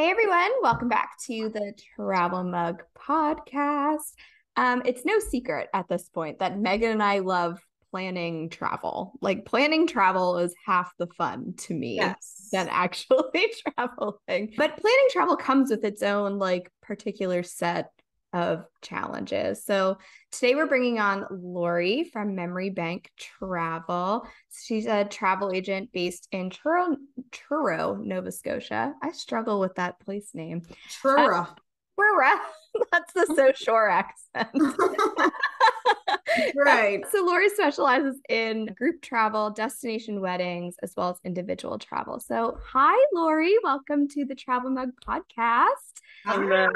Hey everyone, welcome back to the Travel Mug podcast. It's no secret at this point that Megan and I love planning travel. Like planning travel is half the fun to me Yes. than actually traveling. But planning travel comes with its own like particular set of challenges. So today we're bringing on Lorie from Memory Bank Travel. She's a travel agent based in Truro, Nova Scotia. I struggle with that place name. Uh, Truro. Truro. That's the so shore accent. Right. So Lorie specializes in group travel, destination weddings, as well as individual travel. So hi, Lorie. Welcome to the Travel Mug podcast. Hi. Hello.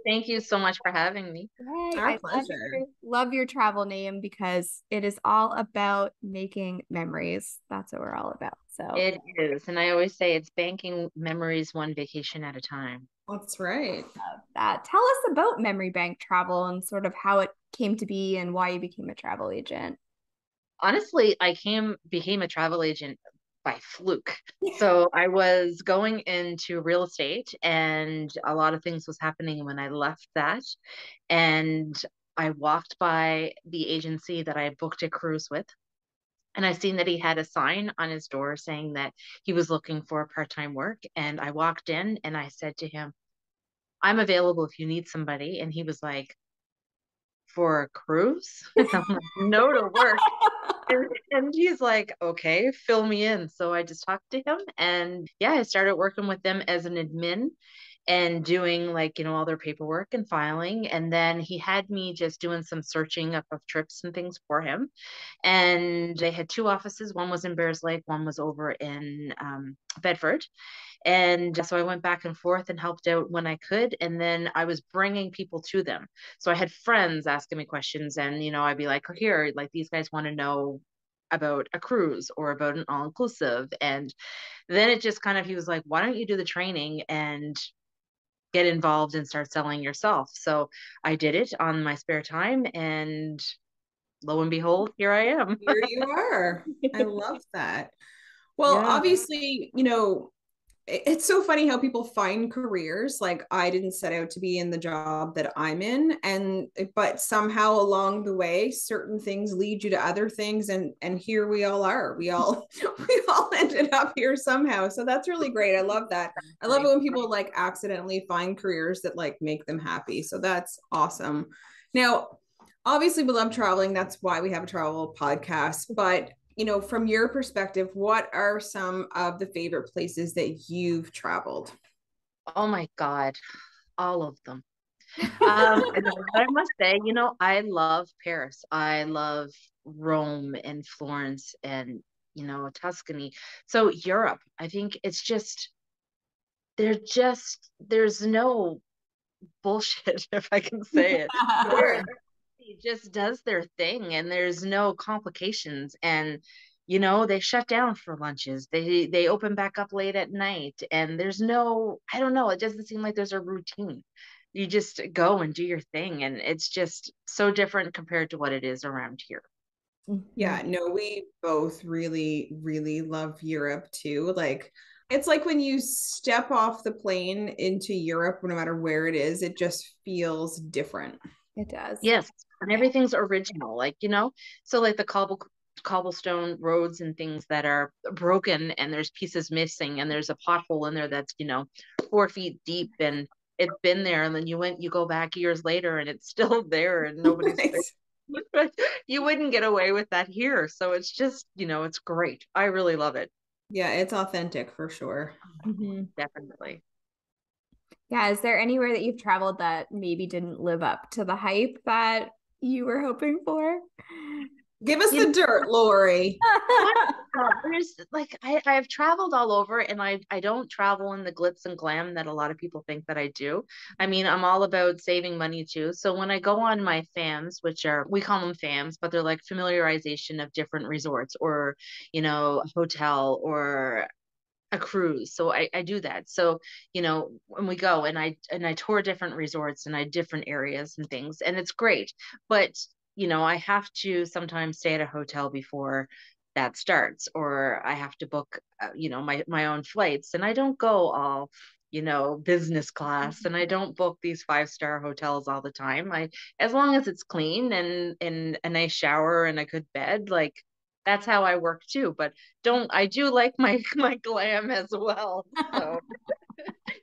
Thank you so much for having me. Yay. Our I pleasure. love your travel name because it is all about making memories. That's what we're all about. So It is. And I always say it's banking memories one vacation at a time. That's right. tell us about Memory Bank Travel and sort of how it came to be and why you became a travel agent. Honestly, became a travel agent by fluke. So I was going into real estate and a lot of things was happening when I left that. And I walked by the agency that I had booked a cruise with. And I seen that he had a sign on his door saying that he was looking for part-time work. And I walked in and I said to him, I'm available if you need somebody. And he was like, for a cruise? And I'm like, no to work. And he's like, okay, fill me in. So I just talked to him and yeah, I started working with them as an admin and doing like, all their paperwork and filing. And then he had me just doing some searching up of trips and things for him. And they had two offices. One was in Bears Lake, one was over in Bedford. And so I went back and forth and helped out when I could. And then I was bringing people to them. So I had friends asking me questions, and, I'd be like, oh, here, like these guys want to know about a cruise or about an all inclusive. And then it just kind of, he was like, why don't you do the training and get involved and start selling yourself? So I did it on my spare time. And lo and behold, here I am. Here you are. I love that. Well, Yeah. obviously, it's so funny how people find careers. Like I didn't set out to be in the job that I'm in, and but somehow along the way certain things lead you to other things, and here we all are. We all ended up here somehow. So that's really great. I love that. I love it when people like accidentally find careers that like make them happy. So that's awesome. Now, obviously we love traveling. That's why we have a travel podcast, but from your perspective, what are some of the favorite places that you've traveled? Oh my God, all of them. And I must say, I love Paris. I love Rome and Florence and, Tuscany. So Europe, I think it's there's no bullshit, if I can say it. Sure. Everybody just does their thing and there's no complications. And, they shut down for lunches. They open back up late at night and there's no, I don't know, it doesn't seem like there's a routine. You just go and do your thing. And it's just so different compared to what it is around here. Yeah, no, we both really, really love Europe too. Like, it's like when you step off the plane into Europe, no matter where it is, it just feels different. It does. Yes. And everything's original, like, so like the cobblestone roads and things that are broken and there's pieces missing and there's a pothole in there that's 4 feet deep and it's been there, and then you go back years later and it's still there and nobody's Nice. you wouldn't get away with that here. So it's just, it's great. I really love it. Yeah, it's authentic for sure. Mhm. Definitely. Yeah. Is there anywhere that you've traveled that maybe didn't live up to the hype that you were hoping for? Give us You the dirt, Lorie. what? There's like I've traveled all over, and I don't travel in the glitz and glam that a lot of people think that I do. I mean, I'm all about saving money too. So when I go on my FAMs, which are, we call them FAMs, but they're like familiarization of different resorts or, a hotel or a cruise. So I do that. So, when we go and I tour different resorts and I different areas and things, and it's great. But, I have to sometimes stay at a hotel before that starts, or I have to book, my own flights, and I don't go all, business class, and I don't book these 5-star hotels all the time. As long as it's clean and a nice shower and a good bed, like that's how I work too. But I do like my my glam as well. So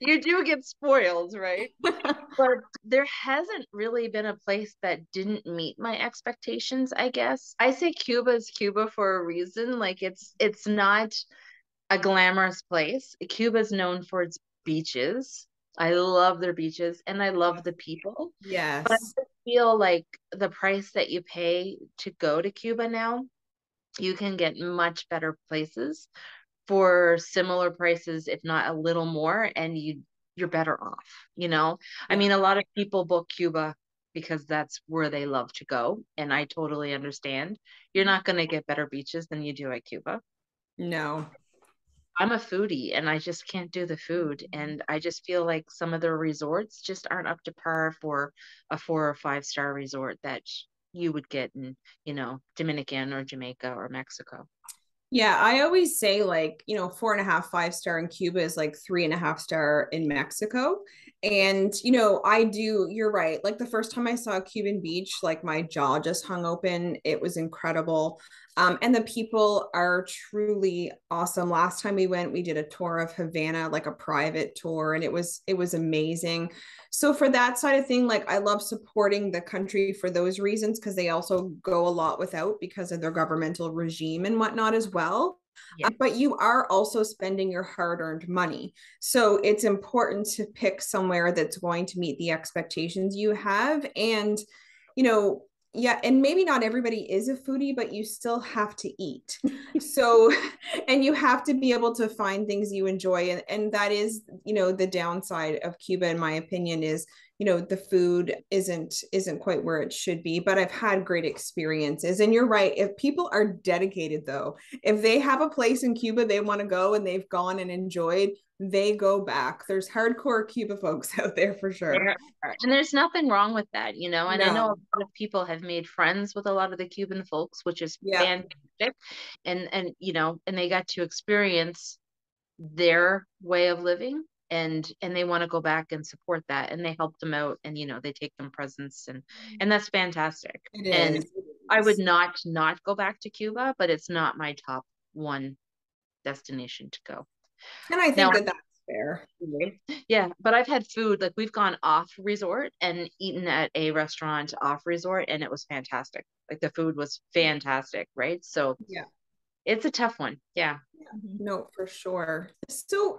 you do get spoiled, right? But there hasn't really been a place that didn't meet my expectations, I guess. I say Cuba is Cuba for a reason. Like it's not a glamorous place. Cuba is known for its beaches. I love their beaches and I love the people. But I Yes. just feel like the price that you pay to go to Cuba now, you can get much better places for similar prices, if not a little more, and you're better off. I Yeah. mean, a lot of people book Cuba because that's where they love to go, and I totally understand. You're not going to get better beaches than you do at Cuba. No. I'm a foodie and I just can't do the food. And I just feel like some of the resorts just aren't up to par for a 4 or 5-star resort that you would get in, Dominican or Jamaica or Mexico. Yeah, I always say like, 4.5, 5 star in Cuba is like 3.5 star in Mexico. And, you're right. Like the first time I saw a Cuban beach, like my jaw just hung open. It was incredible. And the people are truly awesome. Last time we went, we did a tour of Havana, like a private tour, and it was amazing. So for that side of thing, like I love supporting the country for those reasons because they also go a lot without because of their governmental regime and whatnot as well. Yeah. But you are also spending your hard-earned money. So it's important to pick somewhere that's going to meet the expectations you have. And, you know, yeah, and maybe not everybody is a foodie, but you still have to eat. So, and you have to be able to find things you enjoy. And that is, the downside of Cuba, in my opinion, is, the food isn't quite where it should be. But I've had great experiences. And you're right. If people are dedicated, though, if they have a place in Cuba they want to go and they've gone and enjoyed, they go back. There's hardcore Cuba folks out there for sure. There are. And there's nothing wrong with that. And I know a No. lot of people have made friends with a lot of the Cuban folks, which is Yeah. fantastic. And they got to experience their way of living, and they want to go back and support that, and they help them out, and they take them presents, and that's fantastic. It And is. It I would is. not go back to Cuba, but it's not my top one destination to go. And I Now, think that that's fair. yeah, but I've had food, like we've gone off resort and eaten at a restaurant off resort, and it was fantastic. Like the food was fantastic, right? So Yeah. it's a tough one. Yeah. No, for sure. So,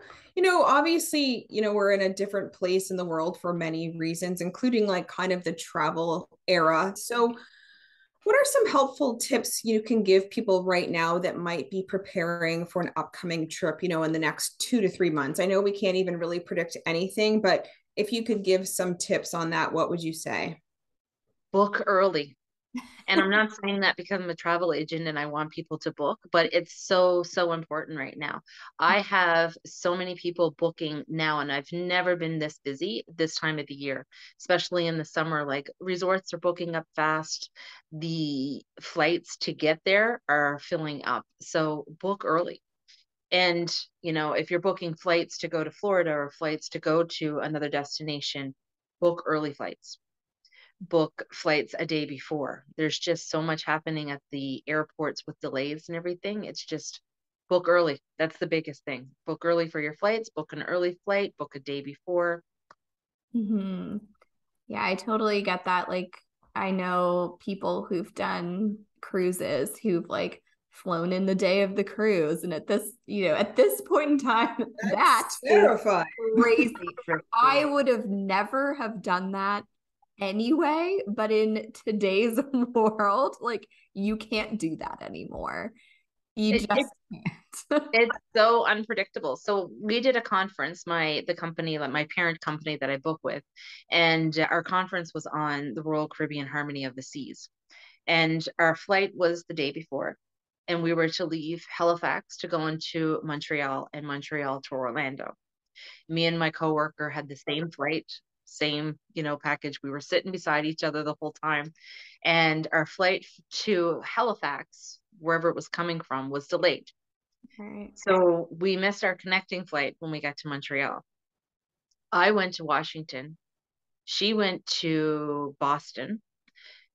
obviously, we're in a different place in the world for many reasons, including like kind of the travel era. So, what are some helpful tips you can give people right now that might be preparing for an upcoming trip, in the next 2 to 3 months? I know we can't even really predict anything, but if you could give some tips on that, what would you say? Book early. And I'm not saying that because I'm a travel agent and I want people to book, but it's so, so important right now. I have so many people booking now, and I've never been this busy this time of the year, especially in the summer. Like resorts are booking up fast. The flights to get there are filling up. So book early. And, if you're booking flights to go to Florida or flights to go to another destination, book early flights, book flights a day before. There's just so much happening at the airports with delays and everything. It's just book early. That's the biggest thing. Book early for your flights, book an early flight, book a day before. Mm-hmm. Yeah, I totally get that. Like, I know people who've done cruises who've like flown in the day of the cruise. And at this point in time, that That's is terrifying. crazy. I would have never have done that anyway, but in today's world, like you can't do that anymore. You It, just it can't. it's so unpredictable. So we did a conference, the company, like my parent company that I book with, and our conference was on the Royal Caribbean Harmony of the Seas. And our flight was the day before, and we were to leave Halifax to go into Montreal and Montreal to Orlando. Me and my coworker had the same flight, same, package. We were sitting beside each other the whole time. And our flight to Halifax, wherever it was coming from, was delayed. Right. So we missed our connecting flight when we got to Montreal. I went to Washington. She went to Boston.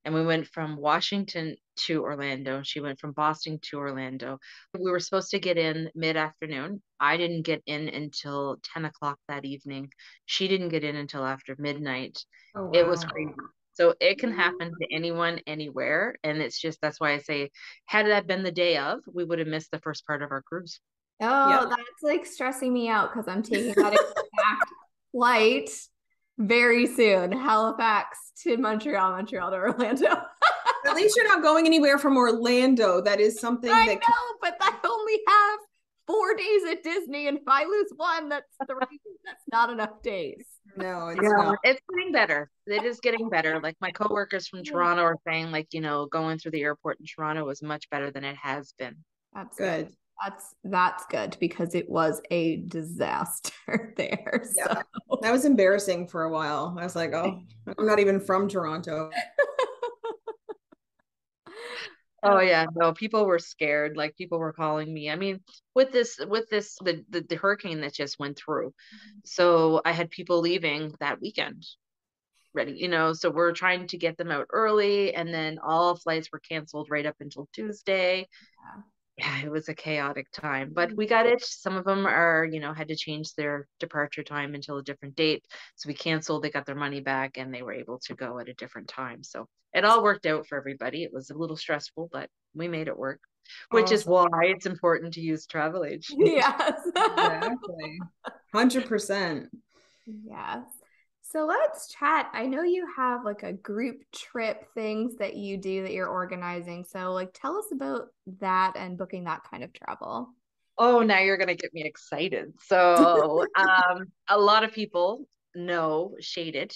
And we went from Washington to Orlando. She went from Boston to Orlando. We were supposed to get in mid-afternoon. I didn't get in until 10 o'clock that evening. She didn't get in until after midnight. Oh, It was wow. crazy. So it can happen to anyone, anywhere. And it's just, that's why I say, had that been the day of, we would have missed the first part of our cruise. Oh, Yep. that's like stressing me out because I'm taking that exact flight very soon. Halifax to Montreal, Montreal to Orlando. At least you're not going anywhere from Orlando. That is something I that know, but I only have 4 days at Disney, and if I lose one, that's 3. That's not enough days. no, it's Yeah, not. it's getting better. It is getting better. Like my coworkers from Yeah. Toronto are saying, like, going through the airport in Toronto was much better than it has been. That's Good. That's good because it was a disaster there. Yeah. So That was embarrassing for a while. I was like, oh, I'm not even from Toronto. Oh yeah, no, people were scared. Like people were calling me. I mean, the hurricane that just went through. So I had people leaving that weekend ready, so we're trying to get them out early, and then all flights were canceled right up until Tuesday. Yeah, it was a chaotic time, but we got it. Some of them are, had to change their departure time until a different date. So we canceled, they got their money back, and they were able to go at a different time. So it all worked out for everybody. It was a little stressful, but we made it work, which is Awesome. why it's important to use travel agent. yes. Exactly. 100%. Yes. So let's chat. I know you have like a group trip things that you do that you're organizing. So like tell us about that and booking that kind of travel. Oh, now you're going to get me excited. So, a lot of people know Shaydid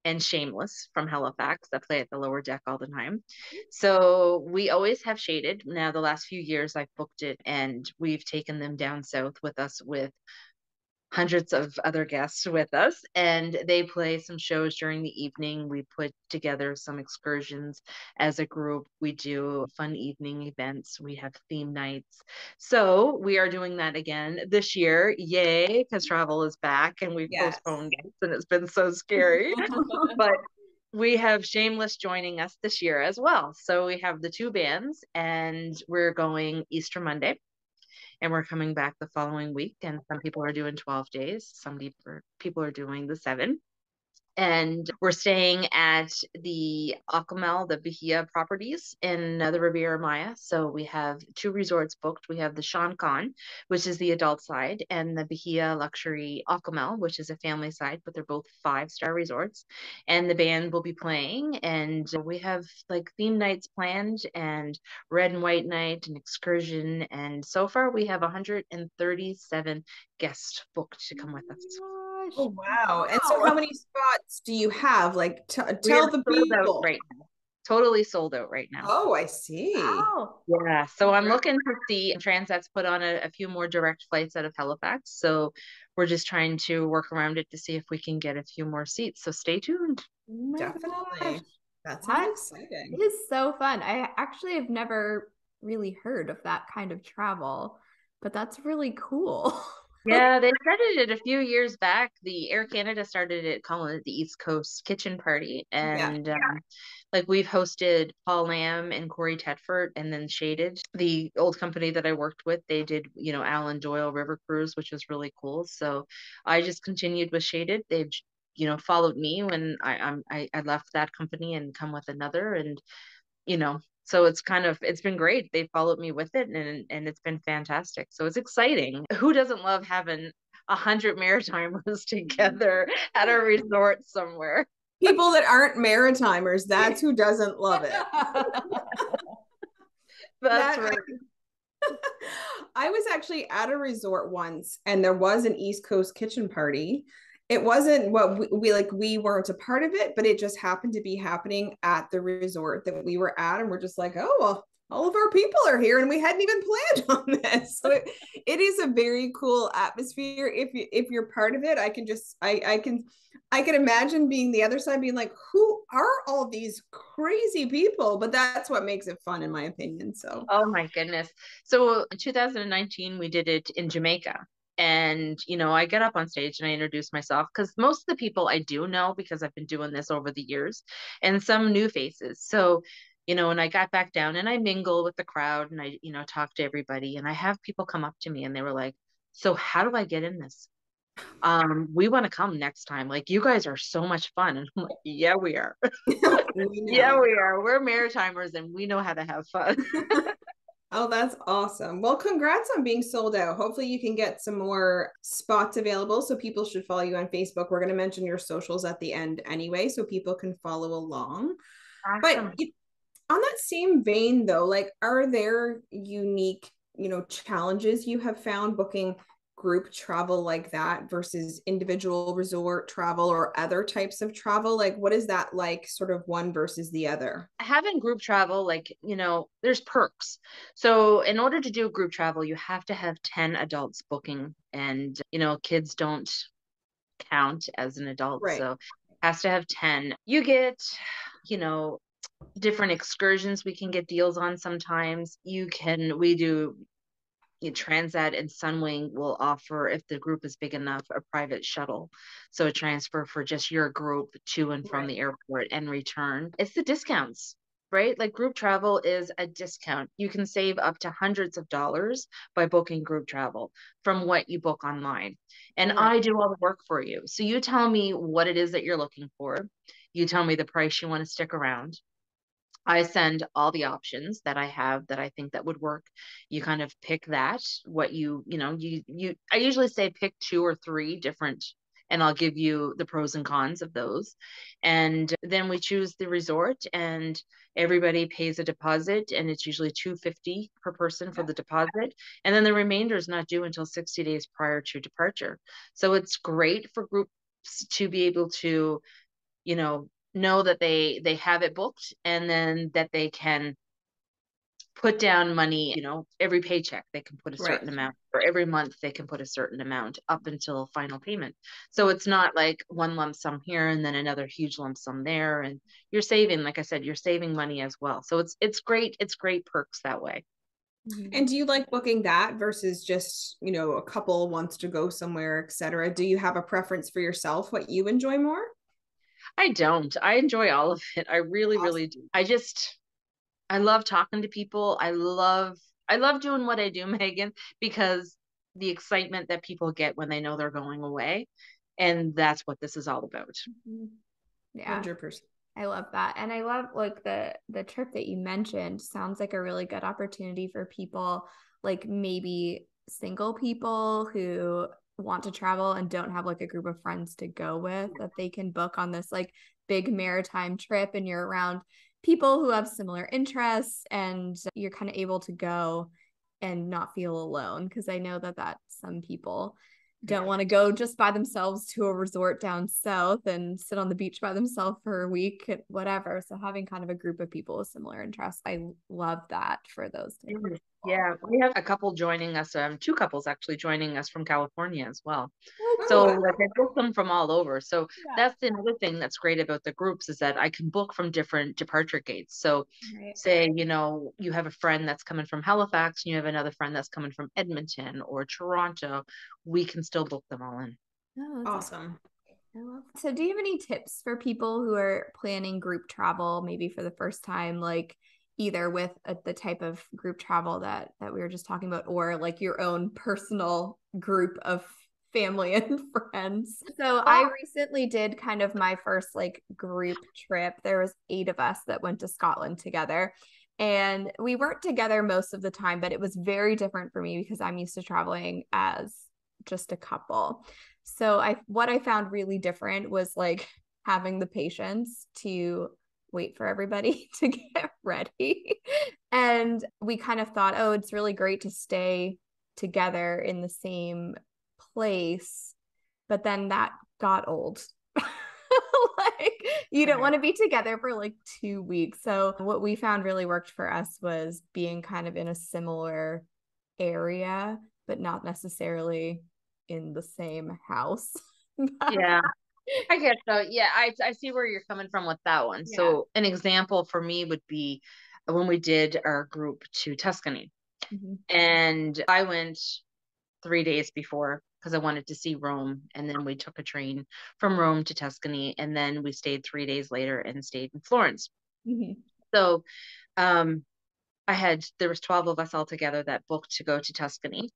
and Shameless from Halifax that play at the lower deck all the time. So, we always have Shaydid. Now, the last few years, I've booked it and we've taken them down south with us with hundreds of other guests with us, and they play some shows during the evening. We put together some excursions as a group. We do fun evening events. We have theme nights. So we are doing that again this year. Yay, because travel is back and we've Yes. postponed it and it's been so scary. But we have Shameless joining us this year as well. So we have the two bands and we're going Easter Monday and we're coming back the following week. And some people are doing 12 days, some people are doing the 7. And we're staying at the Acamel, the Bahia properties in the Riviera Maya. So we have 2 resorts booked. We have the Shan Khan, which is the adult side, and the Bahia Luxury Acamel, which is a family side, but they're both 5-star resorts. And the band will be playing, and we have like theme nights planned, and red and white night, and excursion. And so far, we have 137 guests booked to come with us. Oh, wow. And so how many spots do you have? Like, We are tell the sold out people. right now. Totally sold out right now. Oh, I see. Wow. Yeah. So I'm looking to see Transat's put on a few more direct flights out of Halifax. So we're just trying to work around it to see if we can get a few more seats. So stay tuned. Oh my gosh. Definitely. That sounds That exciting. is so fun. I actually have never really heard of that kind of travel, but that's really cool. Yeah, they started it a few years back. The Air Canada started it, calling it the East Coast Kitchen Party. Yeah. And like we've hosted Paul Lamb and Corey Tetford, and then Shaydid, the old company that I worked with, they did, Alan Doyle River Cruise, which was really cool. So I just continued with Shaydid. They've, followed me when I left that company and come with another. And so it's been great. They followed me with it, and it's been fantastic. So it's exciting. Who doesn't love having 100 Maritimers together at a resort somewhere? People that aren't Maritimers, that's who doesn't love it. That's That right. I was actually at a resort once and there was an East Coast kitchen party. It wasn't what we weren't a part of it, but it just happened to be happening at the resort that we were at. And we're just like, oh, well, all of our people are here and we hadn't even planned on this. So it is a very cool atmosphere. If you're part of it, I can imagine being the other side being like, who are all these crazy people? But that's what makes it fun in my opinion. So Oh my goodness. So in 2019, we did it in Jamaica. And, I get up on stage and I introduce myself because most of the people I do know because I've been doing this over the years, and some new faces. So, and I got back down and I mingle with the crowd and I, talk to everybody. And I have people come up to me and they were like, so how do I get in this? We want to come next time. Like, you guys are so much fun. And I'm like, yeah, we are. We Yeah, know. we are. We're Maritimers and we know how to have fun. Oh, that's awesome. Well, congrats on being sold out. Hopefully you can get some more spots available. So people should follow you on Facebook. We're going to mention your socials at the end anyway, so people can follow along. Awesome. But on that same vein though, like, are there unique, challenges you have found booking group travel like that versus individual resort travel or other types of travel? Like, what is that like, sort of one versus the other? Having group travel, like, there's perks. So in order to do group travel, you have to have 10 adults booking, and, kids don't count as an adult. Right. So has to have 10. You get, you know, different excursions we can get deals on sometimes. We do Transat and Sunwing will offer, if the group is big enough, a private shuttle. So a transfer for just your group to and from Right. the airport and return. It's the discounts, right? Like, group travel is a discount. You can save up to hundreds of dollars by booking group travel from what you book online. And Right. I do all the work for you. So you tell me what it is that you're looking for. You tell me the price you want to stick around. I send all the options that I have that I think that would work. You kind of pick that, what I usually say pick two or three different, and I'll give you the pros and cons of those. And then we choose the resort, and everybody pays a deposit, and it's usually $250 per person for the deposit. And then the remainder is not due until 60 days prior to departure. So it's great for groups to be able to, know that they have it booked, and then that they can put down money, every paycheck they can put a Right. certain amount, or every month they can put a certain amount up until final payment. So it's not like one lump sum here and then another huge lump sum there, and you're saving, like I said, you're saving money as well. So it's great perks that way. And do you like booking that versus just, a couple wants to go somewhere, etc.? Do you have a preference for yourself, what you enjoy more? I don't. I enjoy all of it. I really, Awesome. really do. I love talking to people. I love doing what I do, Megan, because the excitement that people get when they know they're going away. And that's what this is all about. Yeah. 100%. I love that. And I love, like, the trip that you mentioned sounds like a really good opportunity for people, like maybe single people who want to travel and don't have like a group of friends to go with, that they can book on this like big maritime trip, and you're around people who have similar interests, and you're kind of able to go and not feel alone. Because I know that some people don't want to go just by themselves to a resort down south and sit on the beach by themselves for a week, whatever. So having kind of a group of people with similar interests, I love that for those types of people. Yeah, we have a couple joining us, two couples actually joining us from California as well. Oh, So wow. like, I book them from all over. So Yeah. that's another thing that's great about the groups, is that I can book from different departure gates. So Right. say, you have a friend that's coming from Halifax and you have another friend that's coming from Edmonton or Toronto, we can still book them all in. Oh, that's Awesome. I love. So do you have any tips for people who are planning group travel, maybe for the first time, like either with the type of group travel that we were just talking about, or like your own personal group of family and friends? So I recently did kind of my first like group trip. There was 8 of us that went to Scotland together. And we weren't together most of the time, but it was very different for me because I'm used to traveling as just a couple. So what I found really different was like having the patience to wait for everybody to get ready. And we kind of thought, oh, it's really great to stay together in the same place. But then that got old. Like, you don't want to be together for like 2 weeks. So what we found really worked for us was being kind of in a similar area, but not necessarily in the same house. Yeah, I get so. Yeah, I see where you're coming from with that one. Yeah. So an example for me would be when we did our group to Tuscany. Mhm. And I went 3 days before because I wanted to see Rome. And then we took a train from Rome to Tuscany, and then we stayed 3 days later and stayed in Florence. Mm-hmm. So there was 12 of us all together that booked to go to Tuscany.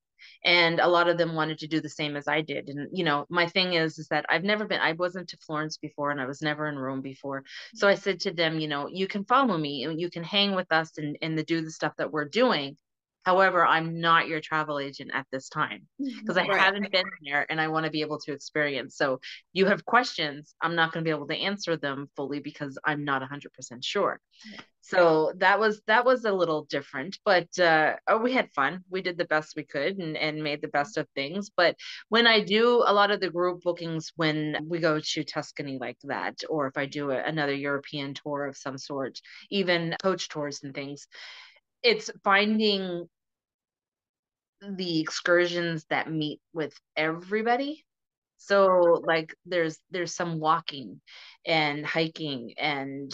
And a lot of them wanted to do the same as I did. And, my thing is that I wasn't to Florence before, and I was never in Rome before. So I said to them, you can follow me and you can hang with us and do the stuff that we're doing. However, I'm not your travel agent at this time because I Right. haven't been there and I want to be able to experience. So you have questions, I'm not going to be able to answer them fully because I'm not 100% sure. So that was a little different, but we had fun. We did the best we could and made the best of things. But when I do a lot of the group bookings, when we go to Tuscany like that, or if I do another European tour of some sort, even coach tours and things, it's finding the excursions that meet with everybody. So like there's some walking and hiking and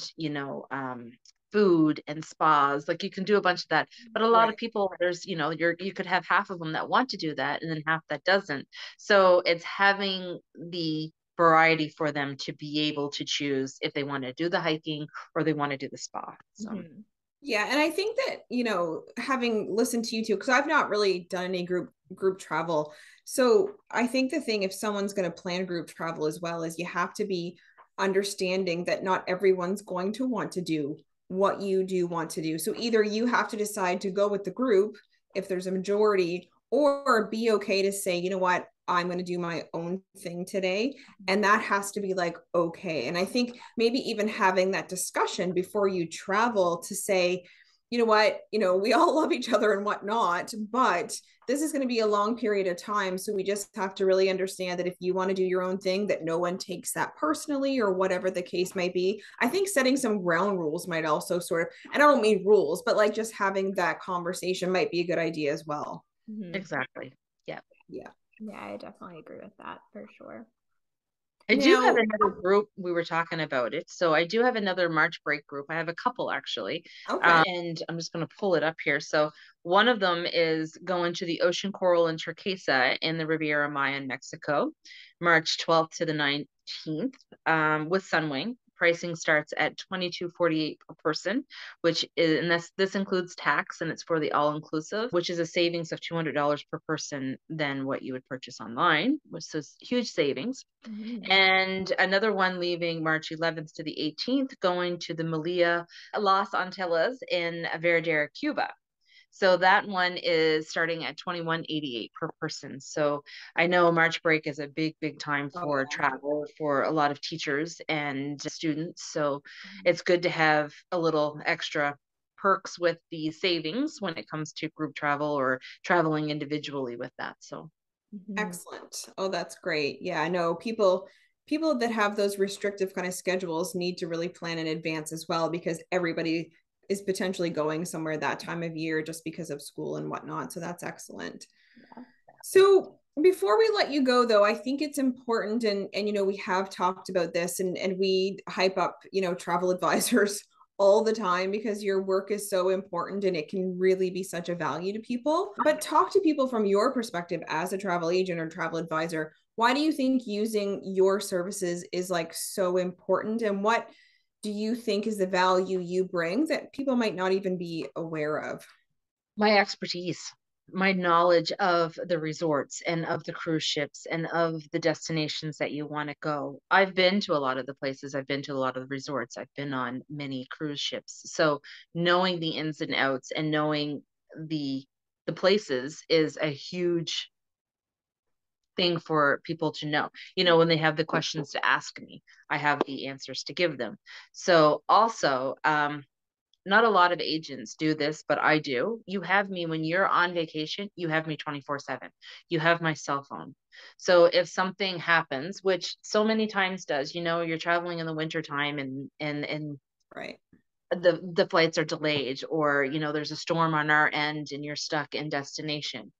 food and spas. Like you can do a bunch of that. But a lot of Right. people you could have half of them that want to do that and then half that doesn't. So it's having the variety for them to be able to choose if they want to do the hiking or they want to do the spa. So Mm-hmm. Yeah, and I think that, having listened to you too, because I've not really done any group travel. So I think the thing, if someone's going to plan group travel as well, is you have to be understanding that not everyone's going to want to do what you do want to do. So either you have to decide to go with the group if there's a majority, or be okay to say, you know what, I'm going to do my own thing today. And that has to be like, okay. And I think maybe even having that discussion before you travel to say, you know what, we all love each other and whatnot, but this is going to be a long period of time. So we just have to really understand that if you want to do your own thing, that no one takes that personally or whatever the case might be. I think setting some ground rules might also sort of, and I don't mean rules, but like just having that conversation might be a good idea as well. Mm-hmm. exactly. Yeah. Yeah. Yeah, I definitely agree with that for sure. I do have Now, another group. We were talking about it. So I do have another March break group. I have a couple actually. okay. And I'm just going to pull it up here. So one of them is going to the Ocean Coral and Turquesa in the Riviera Maya in Mexico, March 12th to the 19th, with Sunwing. Pricing starts at $22.48 per person, which is, and this includes tax, and it's for the all inclusive, which is a savings of $200 per person than what you would purchase online, which is huge savings. Mm-hmm. And another one leaving March 11th to the 18th, going to the Malia Las Antillas in Verdera, Cuba. So that one is starting at $21.88 per person. So I know March break is a big, big time Oh for yeah. travel for a lot of teachers and students. So it's good to have a little extra perks with the savings when it comes to group travel or traveling individually with that. So Mm-hmm. Excellent. Oh, that's great. Yeah, I know people that have those restrictive kind of schedules need to really plan in advance as well, because everybody is potentially going somewhere that time of year just because of school and whatnot. So that's excellent. Yeah. So before we let you go though, I think it's important, and we have talked about this, and we hype up, travel advisors all the time because your work is so important and it can really be such a value to people. But talk to people from your perspective as a travel agent or travel advisor. Why do you think using your services is like so important, and what do you think is the value you bring that people might not even be aware of? my expertise, my knowledge of the resorts and of the cruise ships and of the destinations that you want to go. I've been to a lot of the places, I've been to a lot of the resorts, I've been on many cruise ships. So knowing the ins and outs and knowing the the places is a huge thing for people to know. When they have the questions to ask me, I have the answers to give them. So also, not a lot of agents do this, but I do. You have me when you're on vacation, you have me 24/7. You have my cell phone. So if something happens, which so many times does, you're traveling in the winter time and Right. the flights are delayed, or there's a storm on our end and you're stuck in destination.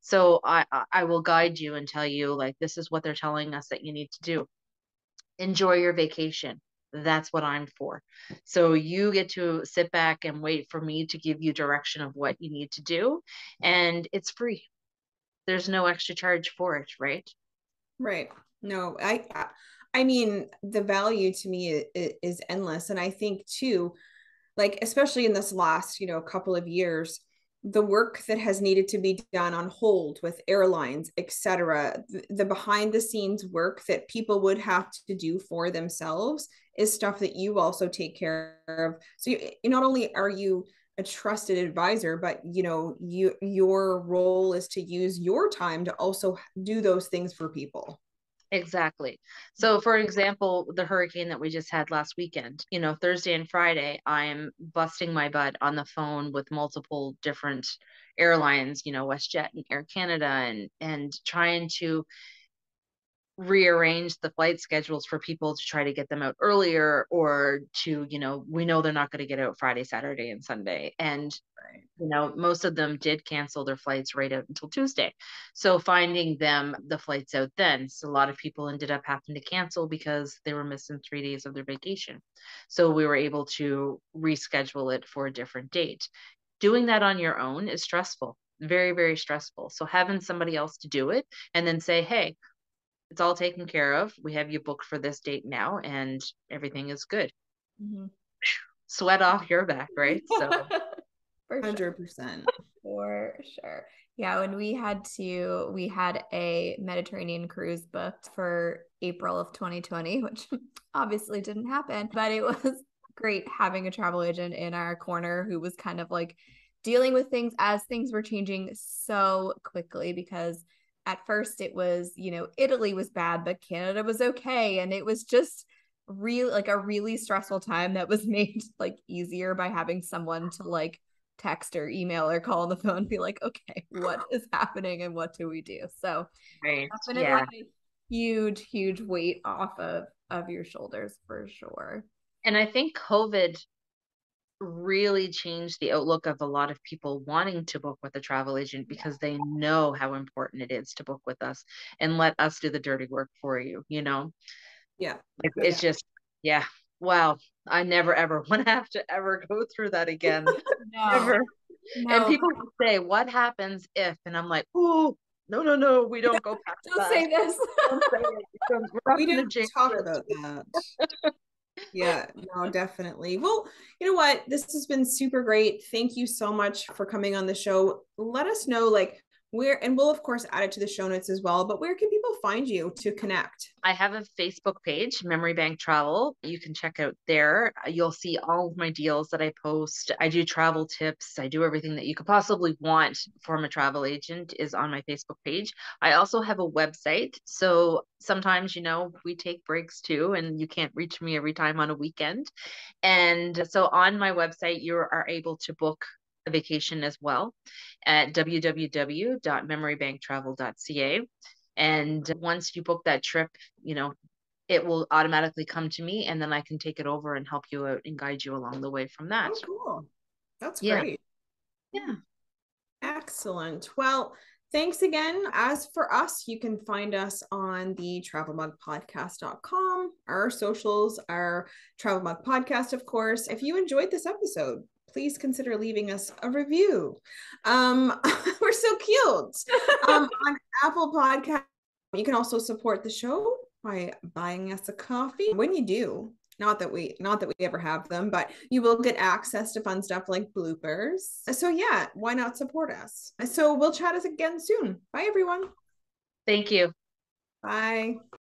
So I will guide you and tell you, like, this is what they're telling us that you need to do. Enjoy your vacation. That's what I'm for. So you get to sit back and wait for me to give you direction of what you need to do. And it's free. there's no extra charge for it, right? Right. No, I mean, the value to me is endless. And I think too, like, especially in this last, couple of years, the work that has needed to be done on hold with airlines, etc., the behind the scenes work that people would have to do for themselves is stuff that you also take care of. So you not only are you a trusted advisor, but your role is to use your time to also do those things for people. Exactly. So, for example, the hurricane that we just had last weekend, Thursday and Friday, I'm busting my butt on the phone with multiple different airlines, WestJet and Air Canada, and trying to rearrange the flight schedules for people to try to get them out earlier, or to, we know they're not going to get out Friday, Saturday, and Sunday. And most of them did cancel their flights right out until Tuesday. So finding them the flights out then. So a lot of people ended up having to cancel because they were missing 3 days of their vacation. So we were able to reschedule it for a different date. Doing that on your own is stressful, very, very stressful. So having somebody else to do it and then say, hey, it's all taken care of. We have you booked for this date now, and everything is good. Mm-hmm. Sweat off your back, right? So For 100%. For sure. Yeah, when we had a Mediterranean cruise booked for April of 2020, which obviously didn't happen, but it was great having a travel agent in our corner who was kind of like dealing with things as things were changing so quickly, because at first it was, Italy was bad, but Canada was okay. And it was just a really stressful time that was made like easier by having someone to like text or email or call on the phone, be like, okay, what is happening and what do we do? So right. definitely Yeah. a huge weight off of your shoulders for sure. And I think COVID really changed the outlook of a lot of people wanting to book with a travel agent, because they know how important it is to book with us and let us do the dirty work for you, Yeah. It's just, yeah. Wow. I never ever want to have to ever go through that again. No, Ever. And no, people will say, what happens if? And I'm like, oh, no, we don't go past don't that. say this. Don't say it, because we're not We going to don't jinx talk it. about that. Yeah, no, definitely. Well, you know what? This has been super great. Thank you so much for coming on the show. Let us know, like, where, and we'll of course add it to the show notes as well, but where can people find you to connect? I have a Facebook page, Memory Bank Travel. You can check out there. You'll see all of my deals that I post. I do travel tips. I do everything that you could possibly want from a travel agent is on my Facebook page. I also have a website. So sometimes, we take breaks too, and you can't reach me every time on a weekend. And so on my website, you are able to book a vacation as well at www.memorybanktravel.ca. And once you book that trip, it will automatically come to me, and then I can take it over and help you out and guide you along the way from that. Oh, cool. That's Yeah. great. Yeah. Excellent. Well, thanks again. As for us, you can find us on the travelmugpodcast.com. Our socials are Travel Mug Podcast, of course. If you enjoyed this episode, please consider leaving us a review. We're so cute. On Apple Podcast, you can also support the show by buying us a coffee. When you do, not that we ever have them, but you will get access to fun stuff like bloopers. So yeah, why not support us? So we'll chat us again soon. Bye everyone. Thank you. Bye.